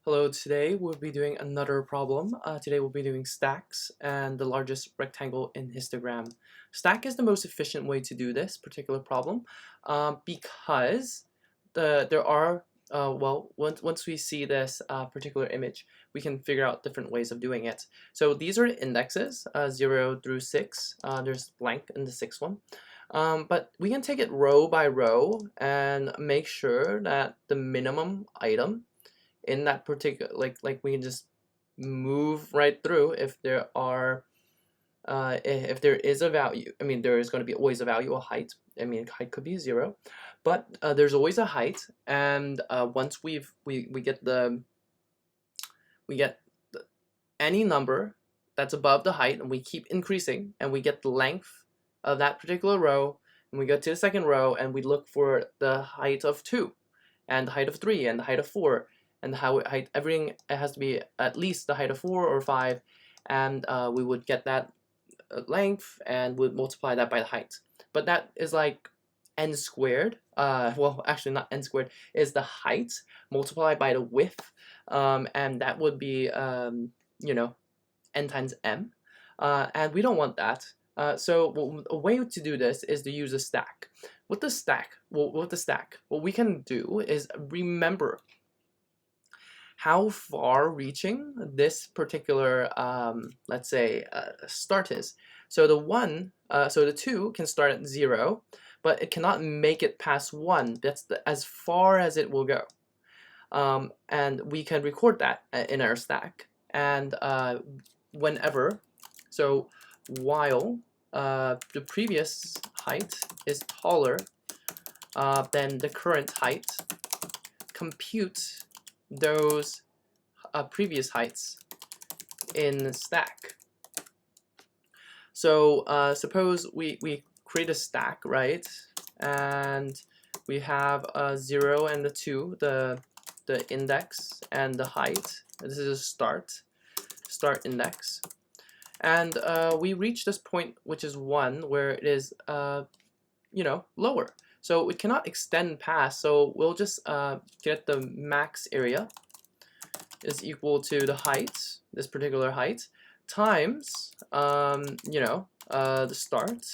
Hello, today we'll be doing another problem. Today we'll be doing stacks and the largest rectangle in histogram. Stack is the most efficient way to do this particular problem because there are, once we see this particular image, we can figure out different ways of doing it. So these are indexes, 0 through 6. There's blank in the 6th one. But we can take it row by row and make sure that the minimum item in that particular like we can just move right through if there are if there is a value. I mean, there is going to be always a value, a height. I mean, height could be 0, but there's always a height, and once we get any number that's above the height, and we keep increasing, and we get the length of that particular row, and we go to the second row, and we look for the height of 2, and the height of 3, and the height of 4, and the height, everything, it has to be at least the height of 4 or 5, and we would get that length and would multiply that by the height. But that is like n squared. Well, actually not n squared, is the height multiplied by the width, and that would be you know, n times m, and we don't want that. So a way to do this is to use a stack. With the stack, what we can do is remember how far reaching this particular, let's say, start is. So the 2 can start at 0, but it cannot make it past 1. That's as far as it will go. And we can record that in our stack. And whenever, so while the previous height is taller than the current height, compute those previous heights in stack. So suppose we create a stack, right? And we have a 0 and the 2, the index and the height. This is a start index. And we reach this point, which is 1, where it is lower. So it cannot extend past, so we'll just get the max area is equal to the height, this particular height, times, the start,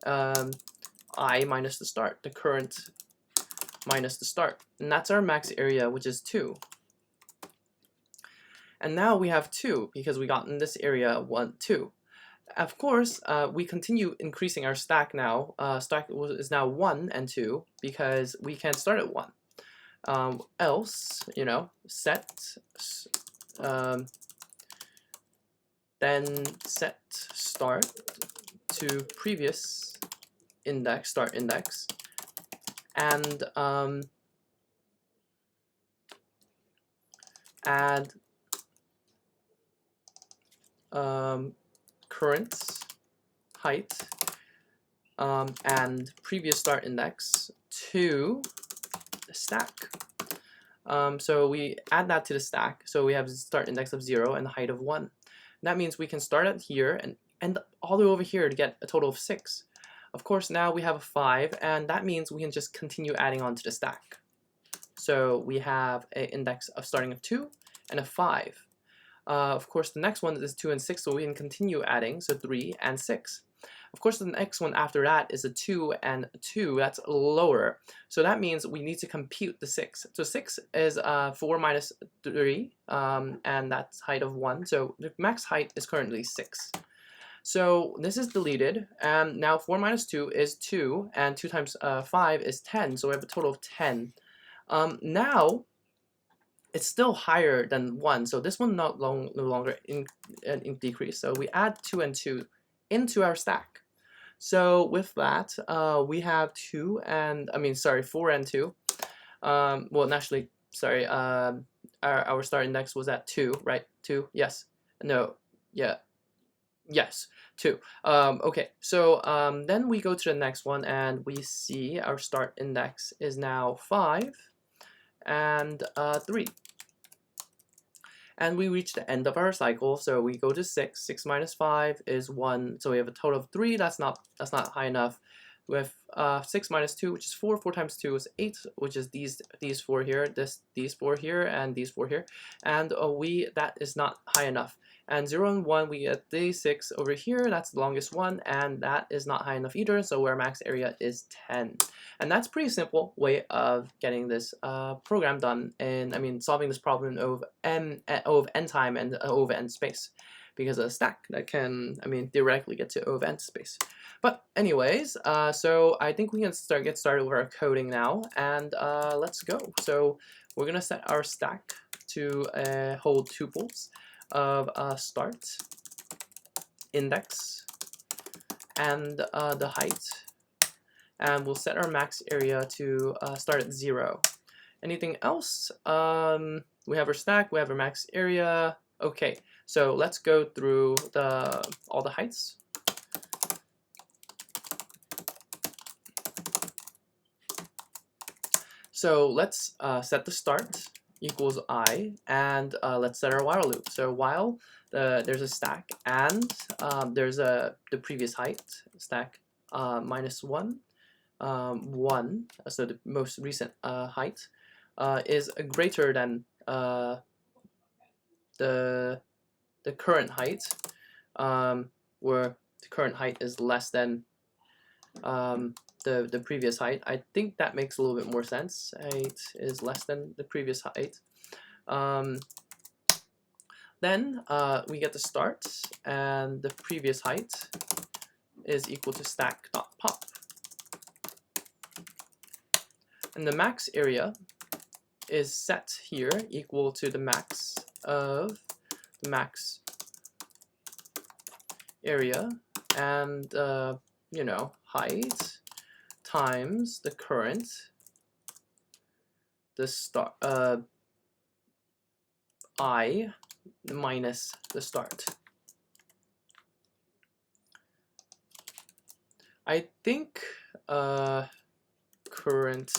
I minus the start, the current minus the start. And that's our max area, which is 2. And now we have 2, because we got in this area 1, 2. Of course, we continue increasing our stack now. Stack is now 1 and 2 because we can't start at 1. Else, set, then set start to previous index, start index, and add current height and previous start index to the stack. So we add that to the stack, so we have start index of 0 and the height of 1. That means we can start at here and end all the way over here to get a total of 6. Of course, now we have a 5, and that means we can just continue adding on to the stack. So we have an index of starting of 2 and a 5. Of course, the next one is 2 and 6, so we can continue adding, so 3 and 6. Of course, the next one after that is a 2 and 2, that's lower. So that means we need to compute the 6. So 6 is 4 minus 3, and that's height of 1. So the max height is currently 6. So this is deleted, and now 4 minus 2 is 2, and 2 times 5 is 10, so we have a total of 10. Now, it's still higher than 1, so this one no longer decrease. So we add 2 and 2 into our stack. So with that, we have 4 and 2. Well, actually, sorry, our start index was at 2, right? 2, yes, no, yeah, yes, 2. Okay, so then we go to the next one, and we see our start index is now 5 and 3. And we reach the end of our cycle, so we go to 6. 6 minus 5 is 1, so we have a total of 3. That's not high enough. we have 6 minus 2, which is 4. 4 times 2 is 8, which is these 4 here, these 4 here, and these 4 here. And that is not high enough. And 0 and 1, we get these 6 over here. That's the longest one, and that is not high enough either. So our max area is 10. And that's pretty simple way of getting this program done. And I mean, solving this problem of n time and O of n space, because of a stack that can, I mean, theoretically get to O of n space. But anyways, so I think we can get started with our coding now, and let's go. So we're gonna set our stack to hold tuples of start, index, and the height, and we'll set our max area to start at 0. Anything else? We have our stack, we have our max area. Okay, so let's go through all the heights. So let's set the start equals I, and let's set our while loop. So while there's a stack, and there's the previous height, stack minus 1, 1, so the most recent height, is greater than the current height, where the current height is less than the previous height. I think that makes a little bit more sense. Height is less than the previous height. Then we get the start, and the previous height is equal to stack.pop. And the max area is set here equal to the max of the max area, and you know, height times the current, the start, I minus the start. I think current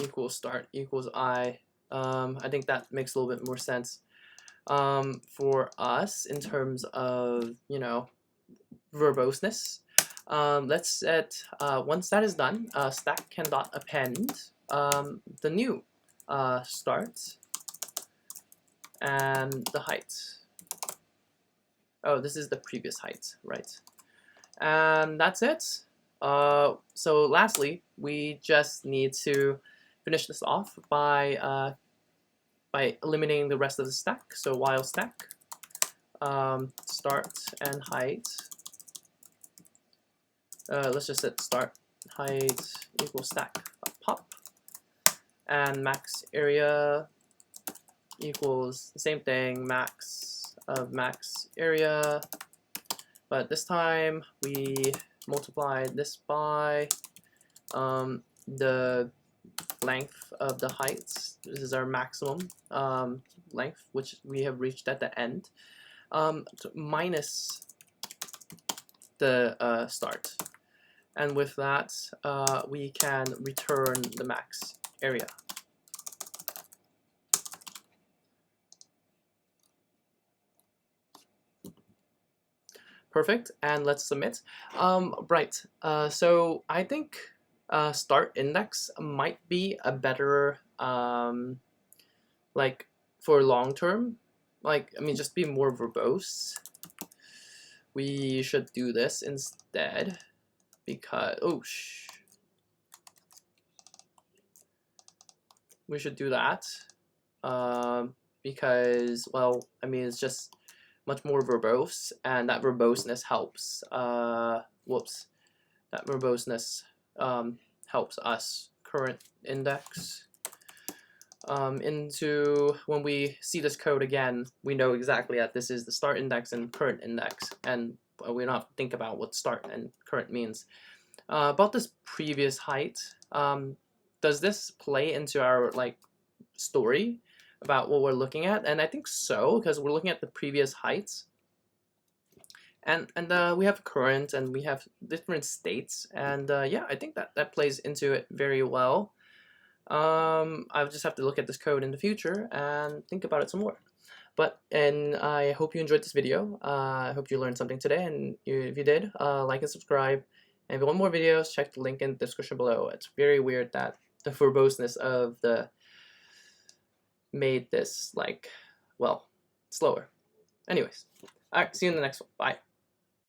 equals start equals I. I think that makes a little bit more sense for us in terms of, you know, verboseness. Let's set, once that is done, stack can dot append the new start and the height. Oh, this is the previous height, right? And that's it. So lastly, we just need to finish this off by eliminating the rest of the stack. So while stack start and height, let's just set start height equals stack pop, and max area equals the same thing, max of max area, but this time we multiplied this by the length of the heights. This is our maximum length, which we have reached at the end, minus the start. And with that, we can return the max area. Perfect, and let's submit. Right, so I think start index might be a better, like, for long term. Like, I mean, just be more verbose. We should do this instead, because, we should do that, because, well, I mean, it's just much more verbose, and that verboseness helps, that verboseness helps us current index into, when we see this code again, we know exactly that this is the start index and current index, and we don't have to think about what start and current means. About this previous height, does this play into our, like, story about what we're looking at? And I think so, because we're looking at the previous heights, and we have current, and we have different states, and yeah, I think that plays into it very well. I'll just have to look at this code in the future and think about it some more. And I hope you enjoyed this video. I hope you learned something today, and if you did, like and subscribe, And if you want more videos, check the link in the description below. It's very weird that the verboseness of the made this, like, well, slower. Anyways, alright, see you in the next one. Bye.